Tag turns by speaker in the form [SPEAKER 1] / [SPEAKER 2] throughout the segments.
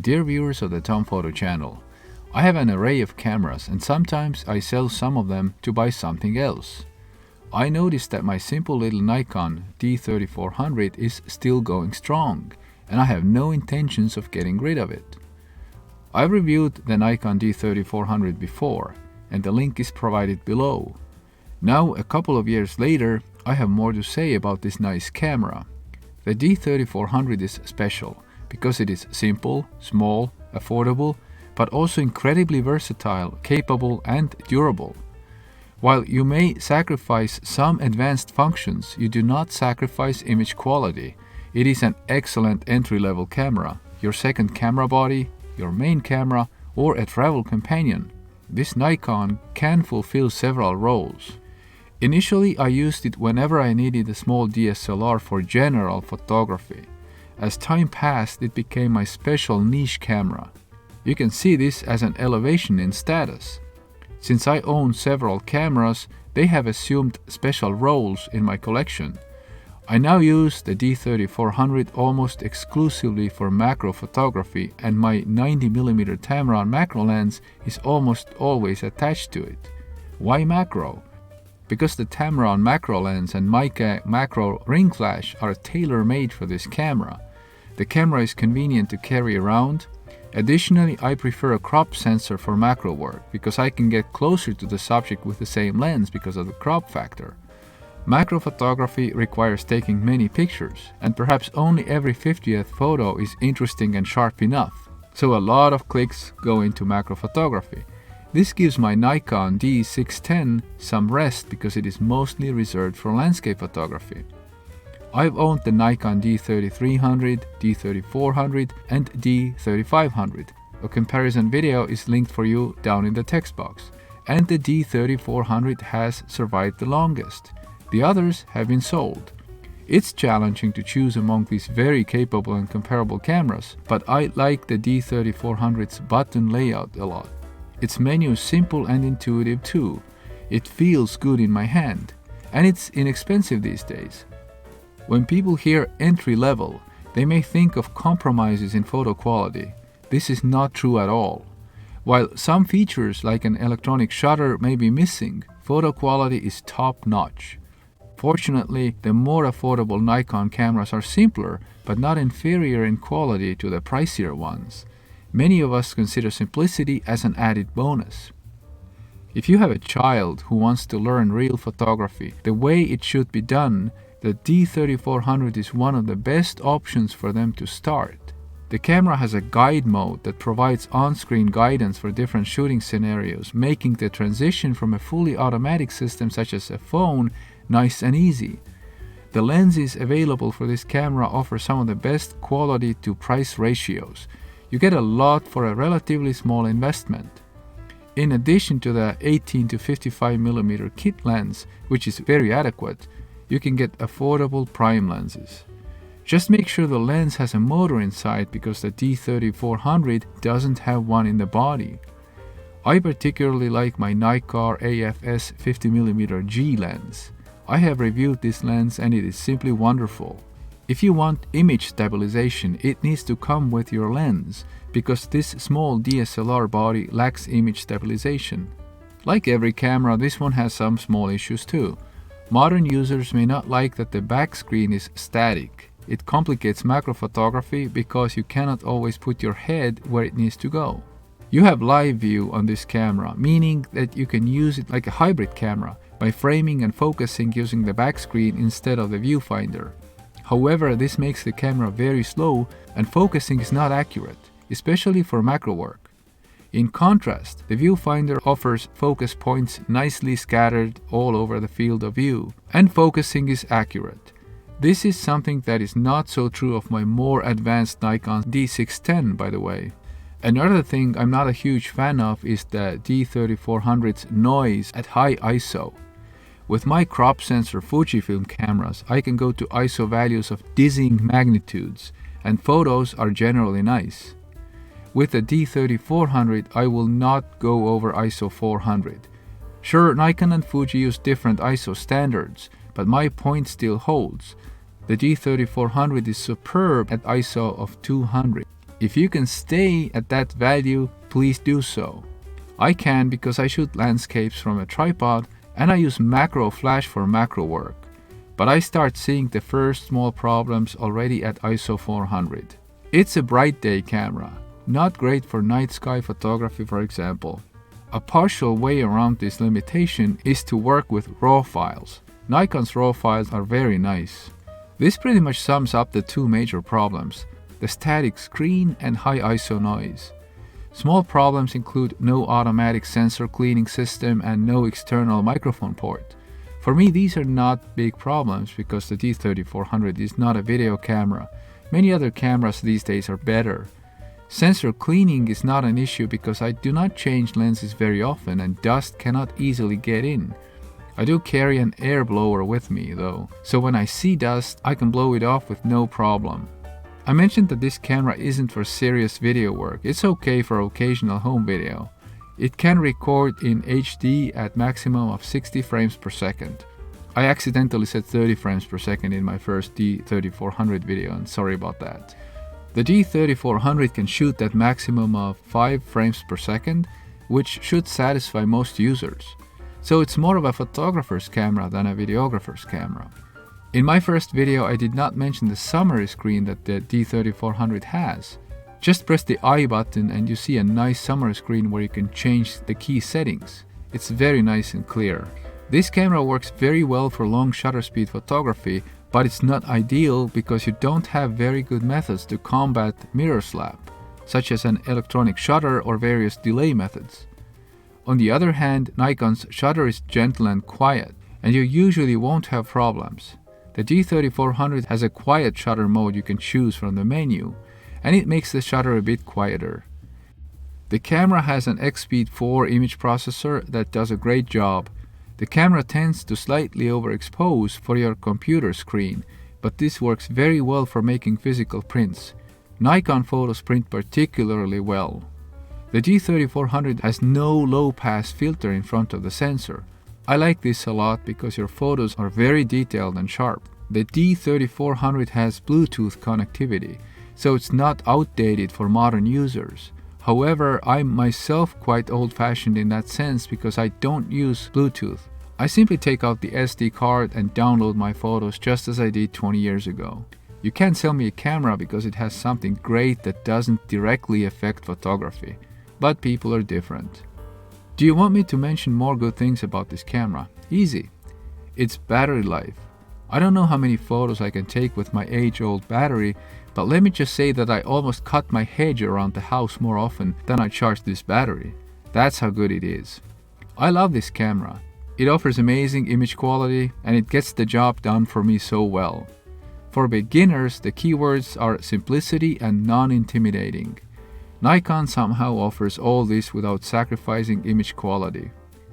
[SPEAKER 1] Dear viewers of the Tom Photo channel, I have an array of cameras and sometimes I sell some of them to buy something else. I noticed that my simple little Nikon D3400 is still going strong and I have no intentions of getting rid of it. I've reviewed the Nikon D3400 before and the link is provided below. Now, a couple of years later, I have more to say about this nice camera. The D3400 is special because it is simple, small, affordable, but also incredibly versatile, capable and durable. While you may sacrifice some advanced functions, you do not sacrifice image quality. It is an excellent entry-level camera, your second camera body, your main camera, or a travel companion. This Nikon can fulfill several roles. Initially, I used it whenever I needed a small DSLR for general photography. As time passed, it became my special niche camera. You can see this as an elevation in status. Since I own several cameras, they have assumed special roles in my collection. I now use the D3400 almost exclusively for macro photography, and my 90mm Tamron macro lens is almost always attached to it. Why macro? Because the Tamron macro lens and Mica macro ring flash are tailor-made for this camera. The camera is convenient to carry around. Additionally, I prefer a crop sensor for macro work because I can get closer to the subject with the same lens because of the crop factor. Macro photography requires taking many pictures, and perhaps only every 50th photo is interesting and sharp enough, so a lot of clicks go into macro photography. This gives my Nikon D610 some rest because it is mostly reserved for landscape photography. I've owned the Nikon D3300, D3400 and D3500. A comparison video is linked for you down in the text box. And the D3400 has survived the longest. The others have been sold. It's challenging to choose among these very capable and comparable cameras, but I like the D3400's button layout a lot. Its menu is simple and intuitive too. It feels good in my hand, and it's inexpensive these days. When people hear entry level, they may think of compromises in photo quality. This is not true at all. While some features like an electronic shutter may be missing, photo quality is top notch. Fortunately, the more affordable Nikon cameras are simpler, but not inferior in quality to the pricier ones. Many of us consider simplicity as an added bonus. If you have a child who wants to learn real photography the way it should be done, the D3400 is one of the best options for them to start. The camera has a guide mode that provides on-screen guidance for different shooting scenarios, making the transition from a fully automatic system such as a phone nice and easy. The lenses available for this camera offer some of the best quality to price ratios. You get a lot for a relatively small investment. In addition to the 18 to 55mm kit lens, which is very adequate, you can get affordable prime lenses. Just make sure the lens has a motor inside because the D3400 doesn't have one in the body. I particularly like my Nikon AFS 50mm G lens. I have reviewed this lens and it is simply wonderful. If you want image stabilization, it needs to come with your lens, because this small DSLR body lacks image stabilization. Like every camera, this one has some small issues too. Modern users may not like that the back screen is static. It complicates macro photography because you cannot always put your head where it needs to go. You have live view on this camera, meaning that you can use it like a hybrid camera by framing and focusing using the back screen instead of the viewfinder. However, this makes the camera very slow and focusing is not accurate, especially for macro work. In contrast, the viewfinder offers focus points nicely scattered all over the field of view, and focusing is accurate. This is something that is not so true of my more advanced Nikon D610, by the way. Another thing I'm not a huge fan of is the D3400's noise at high ISO. With my crop sensor Fujifilm cameras, I can go to ISO values of dizzying magnitudes, and photos are generally nice. With the D3400, I will not go over ISO 400. Sure, Nikon and Fuji use different ISO standards, but my point still holds. The D3400 is superb at ISO of 200. If you can stay at that value, please do so. I can because I shoot landscapes from a tripod and I use macro flash for macro work. But I start seeing the first small problems already at ISO 400. It's a bright day camera, not great for night sky photography, for example. A partial way around this limitation is to work with RAW files. Nikon's RAW files are very nice. This pretty much sums up the two major problems: the static screen and high ISO noise. Small problems include no automatic sensor cleaning system and no external microphone port. For me, these are not big problems because the D3400 is not a video camera. Many other cameras these days are better. Sensor cleaning is not an issue because I do not change lenses very often and dust cannot easily get in. I do carry an air blower with me though, so when I see dust, I can blow it off with no problem. I mentioned that this camera isn't for serious video work. It's okay for occasional home video. It can record in HD at maximum of 60 frames per second. I accidentally said 30 frames per second in my first D3400 video, and sorry about that. The D3400 can shoot at maximum of 5 frames per second, which should satisfy most users. So it's more of a photographer's camera than a videographer's camera. In my first video, I did not mention the summary screen that the D3400 has. Just press the I button and you see a nice summary screen where you can change the key settings. It's very nice and clear. This camera works very well for long shutter speed photography, but it's not ideal because you don't have very good methods to combat mirror slap, such as an electronic shutter or various delay methods. On the other hand, Nikon's shutter is gentle and quiet, and you usually won't have problems. The D3400 has a quiet shutter mode you can choose from the menu, and it makes the shutter a bit quieter. The camera has an X-Speed 4 image processor that does a great job. The camera tends to slightly overexpose for your computer screen, but this works very well for making physical prints. Nikon photos print particularly well. The D3400 has no low-pass filter in front of the sensor. I like this a lot because your photos are very detailed and sharp. The D3400 has Bluetooth connectivity, so it's not outdated for modern users. However, I'm myself quite old-fashioned in that sense because I don't use Bluetooth. I simply take out the SD card and download my photos just as I did 20 years ago. You can't sell me a camera because it has something great that doesn't directly affect photography. But people are different. Do you want me to mention more good things about this camera? Easy. Its battery life. I don't know how many photos I can take with my age-old battery, but let me just say that I almost cut my hedge around the house more often than I charge this battery. That's how good it is. I love this camera. It offers amazing image quality and it gets the job done for me so well. For beginners, the keywords are simplicity and non-intimidating. Nikon somehow offers all this without sacrificing image quality.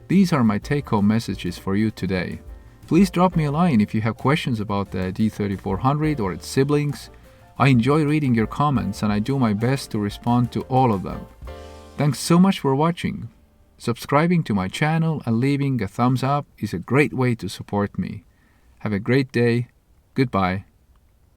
[SPEAKER 1] These are my take-home messages for you today. Please drop me a line if you have questions about the D3400 or its siblings. I enjoy reading your comments and I do my best to respond to all of them. Thanks so much for watching. Subscribing to my channel and leaving a thumbs up is a great way to support me. Have a great day. Goodbye.